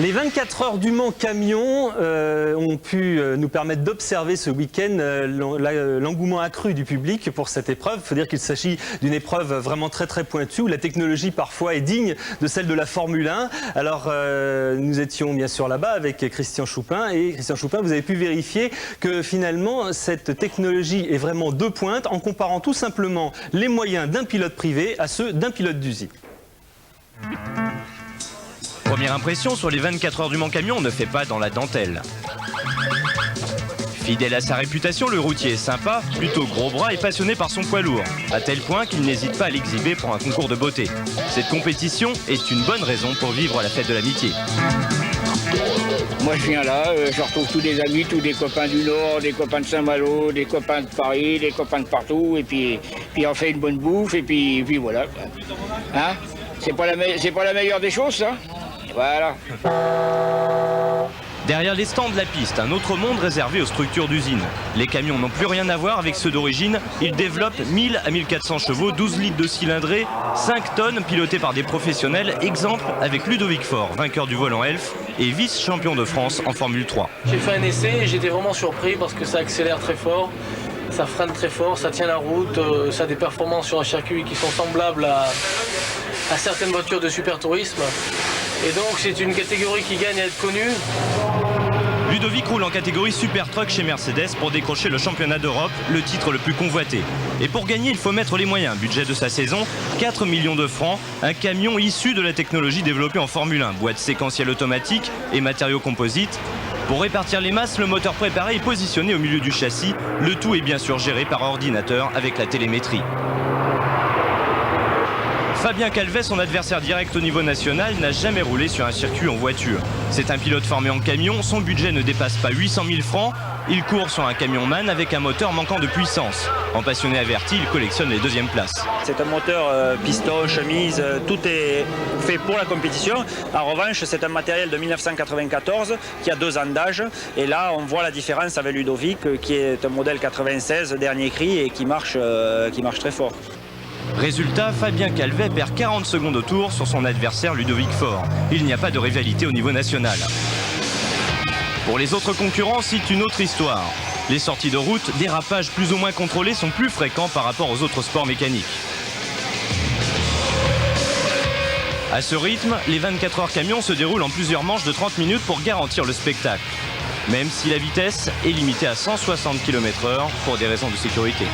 Les 24 heures du Mans Camion ont pu nous permettre d'observer ce week-end l'engouement accru du public pour cette épreuve. Il faut dire qu'il s'agit d'une épreuve vraiment très pointue où la technologie parfois est digne de celle de la Formule 1. Alors nous étions bien sûr là-bas avec Christian Choupin et Christian Choupin, vous avez pu vérifier que finalement cette technologie est vraiment de pointe en comparant tout simplement les moyens d'un pilote privé à ceux d'un pilote d'usine. Première impression sur les 24 heures du Mans Camion ne fait pas dans la dentelle. Fidèle à sa réputation, le routier est sympa, plutôt gros bras et passionné par son poids lourd, à tel point qu'il n'hésite pas à l'exhiber pour un concours de beauté. Cette compétition est une bonne raison pour vivre la fête de l'amitié. Moi je viens là, je retrouve tous des amis, tous des copains du Nord, des copains de Saint-Malo, des copains de Paris, des copains de partout, et puis on fait une bonne bouffe, et puis voilà. Hein? C'est pas la meilleure des choses, ça? Voilà. Derrière les stands de la piste, un autre monde réservé aux structures d'usine. Les camions n'ont plus rien à voir avec ceux d'origine. Ils développent 1000 à 1400 chevaux, 12 litres de cylindrée, 5 tonnes pilotés par des professionnels. Exemple avec Ludovic Faure, vainqueur du volant Elf et vice-champion de France en Formule 3. J'ai fait un essai et j'étais vraiment surpris parce que ça accélère très fort, ça freine très fort, ça tient la route, ça a des performances sur un circuit qui sont semblables à certaines voitures de super tourisme. Et donc c'est une catégorie qui gagne à être connue. Ludovic roule en catégorie Super Truck chez Mercedes pour décrocher le championnat d'Europe, le titre le plus convoité. Et pour gagner, il faut mettre les moyens. Budget de sa saison, 4 millions de francs, un camion issu de la technologie développée en Formule 1, boîte séquentielle automatique et matériaux composites. Pour répartir les masses, le moteur préparé est positionné au milieu du châssis. Le tout est bien sûr géré par ordinateur avec la télémétrie. Fabien Calvet, son adversaire direct au niveau national, n'a jamais roulé sur un circuit en voiture. C'est un pilote formé en camion, son budget ne dépasse pas 800 000 francs. Il court sur un camion MAN avec un moteur manquant de puissance. En passionné averti, il collectionne les deuxièmes places. C'est un moteur piston, chemise, tout est fait pour la compétition. En revanche, c'est un matériel de 1994 qui a 2 ans d'âge. Et là, on voit la différence avec Ludovic, qui est un modèle 96, dernier cri, et qui marche très fort. Résultat, Fabien Calvet perd 40 secondes au tour sur son adversaire Ludovic Faure. Il n'y a pas de rivalité au niveau national. Pour les autres concurrents, c'est une autre histoire. Les sorties de route, dérapages plus ou moins contrôlés sont plus fréquents par rapport aux autres sports mécaniques. À ce rythme, les 24 heures camions se déroulent en plusieurs manches de 30 minutes pour garantir le spectacle. Même si la vitesse est limitée à 160 km/h pour des raisons de sécurité.